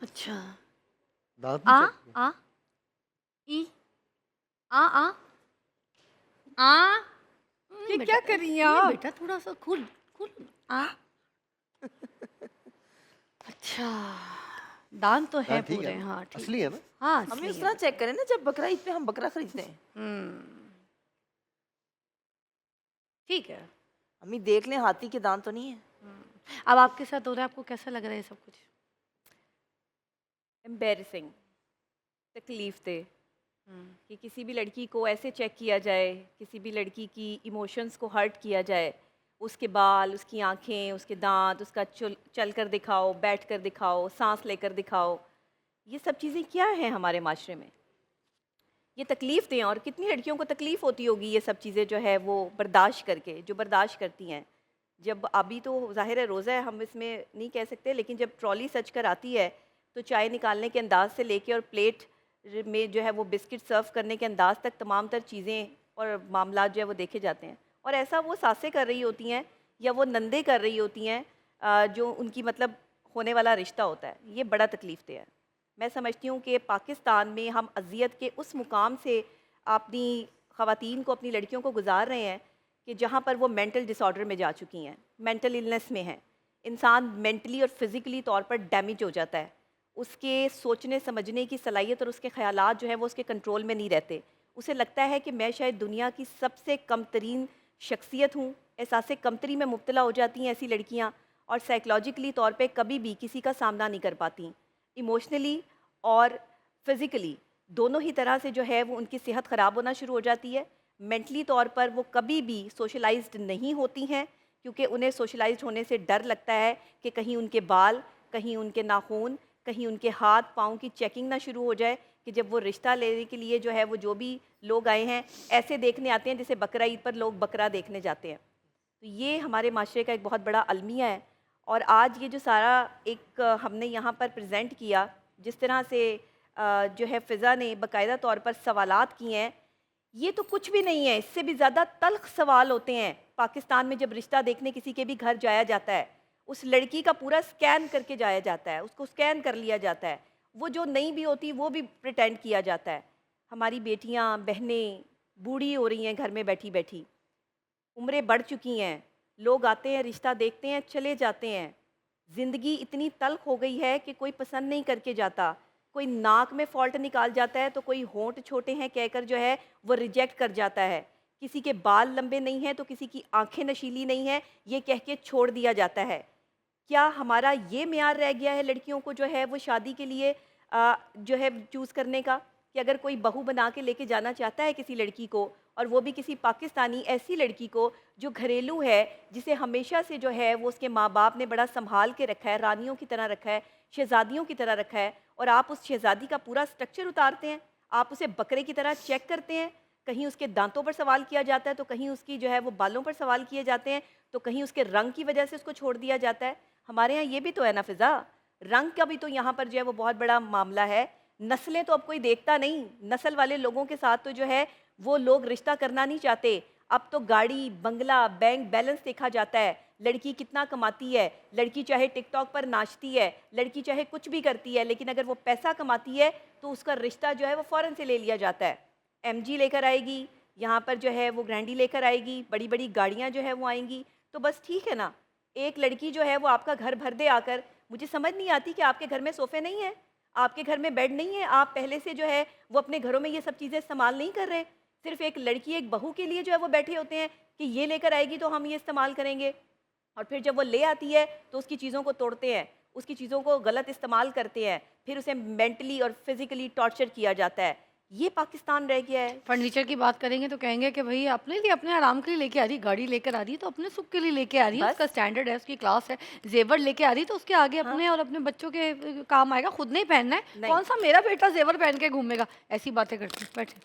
अच्छा। दांत आ नहीं चेक किया? आ ई आ आ ये बेटा क्या कर रही हैं ये आप? बेटा थोड़ा सा खुल खुल आ अच्छा, दांत तो है दांत ठीक है पूरे, ना? हाँ ठीक असली है। है ना? हाँ हमें असली उस है तरह बेटा। चेक करें ना जब बकरा ईद पे हम बकरा खरीदते हैं। ठीक है। अम्मी देख लें हाथी के दांत तो नहीं है। अब आपके साथ हो रहा है, आपको कैसा लग रहा है ये सब कुछ? एम्बेरसिंग, तकलीफ दे कि किसी भी लड़की को ऐसे चेक किया जाए, किसी भी लड़की की इमोशंस को हर्ट किया जाए, उसके बाल, उसकी आंखें, उसके दांत, उसका चल कर दिखाओ, बैठ कर दिखाओ, सांस लेकर दिखाओ, ये सब चीज़ें क्या हैं हमारे माशरे में? ये तकलीफ़ दें, और कितनी लड़कियों को तकलीफ़ होती होगी ये सब चीज़ें जो है वो बर्दाश्त करके, जो बर्दाश्त करती हैं। जब अभी तो ज़ाहिर है रोज़ा है, हम इसमें नहीं कह सकते, लेकिन जब ट्रॉली सज कर आती है तो चाय निकालने के अंदाज़ से लेके और प्लेट में जो है वो बिस्किट सर्व करने के अंदाज़ तक तमाम तर चीज़ें और मामलात जो है वो देखे जाते हैं। और ऐसा वो सासें कर रही होती हैं या वो नंदे कर रही होती हैं, जो उनकी मतलब होने वाला रिश्ता होता है। ये बड़ा तकलीफ़ दे है। मैं समझती हूँ कि पाकिस्तान में हम अज़ियत के उस मुकाम से अपनी ख़वातीन को, अपनी लड़कियों को गुज़ार रहे हैं कि जहाँ पर वो मेंटल डिसऑर्डर में जा चुकी हैं, मेंटल इलनेस में हैं। इंसान मेंटली और फिज़िकली तौर पर डैमेज हो जाता है। उसके सोचने समझने की सलाहियत और उसके ख़यालात जो हैं वो उसके कंट्रोल में नहीं रहते। उसे लगता है कि मैं शायद दुनिया की सबसे कम तरीन शख्सियत हूँ। एहसास कमतरी में मुब्तला हो जाती हैं ऐसी लड़कियाँ, और साइकोलॉजिकली तौर पे कभी भी किसी का सामना नहीं कर पाती। इमोशनली और फिज़िकली दोनों ही तरह से जो है वो उनकी सेहत ख़राब होना शुरू हो जाती है। मेंटली तौर पर वो कभी भी सोशलाइज्ड नहीं होती हैं, क्योंकि उन्हें सोशलाइज्ड होने से डर लगता है कि कहीं उनके बाल, कहीं उनके नाखून, कहीं उनके हाथ पाँव की चेकिंग ना शुरू हो जाए, कि जब वो रिश्ता लेने के लिए जो है वो जो भी लोग आए हैं ऐसे देखने आते हैं जैसे बकरा ईद पर लोग बकरा देखने जाते हैं। तो ये हमारे माशरे का एक बहुत बड़ा अलमिया है। और आज ये जो सारा एक हमने यहाँ पर प्रेजेंट किया, जिस तरह से जो है फ़िज़ा ने बाकायदा तौर पर सवालात किए हैं, ये तो कुछ भी नहीं है, इससे भी ज़्यादा तल्ख़ सवाल होते हैं। पाकिस्तान में जब रिश्ता देखने किसी के भी घर जाया जाता है, उस लड़की का पूरा स्कैन करके जाया जाता है, उसको स्कैन कर लिया जाता है। वो जो नहीं भी होती वो भी प्रिटेंड किया जाता है। हमारी बेटियाँ, बहनें बूढ़ी हो रही हैं घर में बैठी-बैठी, उम्रें बढ़ चुकी हैं, लोग आते हैं, रिश्ता देखते हैं, चले जाते हैं। ज़िंदगी इतनी तल्ख़ हो गई है कि कोई पसंद नहीं करके जाता। कोई नाक में फ़ॉल्ट निकाल जाता है तो कोई होंठ छोटे हैं कहकर जो है वो रिजेक्ट कर जाता है। किसी के बाल लंबे नहीं हैं तो किसी की आँखें नशीली नहीं हैं, ये कह के छोड़ दिया जाता है। क्या हमारा ये मेयार रह गया है लड़कियों को जो है वो शादी के लिए जो है चूज़ करने का, कि अगर कोई बहू बना के लेके जाना चाहता है किसी लड़की को, और वो भी किसी पाकिस्तानी ऐसी लड़की को जो घरेलू है, जिसे हमेशा से जो है वो उसके माँ बाप ने बड़ा संभाल के रखा है, रानियों की तरह रखा है, शहज़ादियों की तरह रखा है, और आप उस शहज़ादी का पूरा स्ट्रक्चर उतारते हैं, आप उसे बकरे की तरह चेक करते हैं। कहीं उसके दांतों पर सवाल किया जाता है, तो कहीं उसकी जो है वो बालों पर सवाल किए जाते हैं, तो कहीं उसके रंग की वजह से उसको छोड़ दिया जाता है। हमारे यहाँ ये भी तो है ना फ़िज़ा, रंग का भी तो यहाँ पर जो है वो बहुत बड़ा मामला है। नस्लें तो अब कोई देखता नहीं, नस्ल वाले लोगों के साथ तो जो है वो लोग रिश्ता करना नहीं चाहते। अब तो गाड़ी, बंगला, बैंक बैलेंस देखा जाता है, लड़की कितना कमाती है, लड़की चाहे टिकटॉक पर नाचती है, लड़की चाहे कुछ भी करती है, लेकिन अगर वो पैसा कमाती है तो उसका रिश्ता जो है वो फ़ौरन से ले लिया जाता है। एमजी लेकर आएगी, यहाँ पर जो है वो ग्रैंडी लेकर आएगी, बड़ी-बड़ी गाड़ियाँ जो है वो आएँगी, तो बस ठीक है ना। एक लड़की जो है वो आपका घर भर दे आकर, मुझे समझ नहीं आती कि आपके घर में सोफ़े नहीं हैं, आपके घर में बेड नहीं है, आप पहले से जो है वो अपने घरों में ये सब चीज़ें इस्तेमाल नहीं कर रहे। सिर्फ़ एक लड़की, एक बहू के लिए जो है वो बैठे होते हैं कि ये लेकर आएगी तो हम ये इस्तेमाल करेंगे, और फिर जब वो ले आती है तो उसकी चीज़ों को तोड़ते हैं, उसकी चीज़ों को गलत इस्तेमाल करते हैं, फिर उसे मेंटली और फिज़िकली टॉर्चर किया जाता है। ये पाकिस्तान रह गया है। फर्नीचर की बात करेंगे तो कहेंगे कि भई अपने लिए, अपने आराम के लिए लेके आ रही है, गाड़ी लेकर आ रही है तो अपने सुख के लिए लेके आ रही है, उसका बस स्टैंडर्ड है, उसकी क्लास है। ज़ेवर लेके आ रही है तो उसके आगे हाँ, अपने और अपने बच्चों के काम आएगा, खुद नहीं पहनना है। नहीं। कौन-सा मेरा बेटा ज़ेवर पहन के घूमेगा? ऐसी बातें करती हैं, बैठे।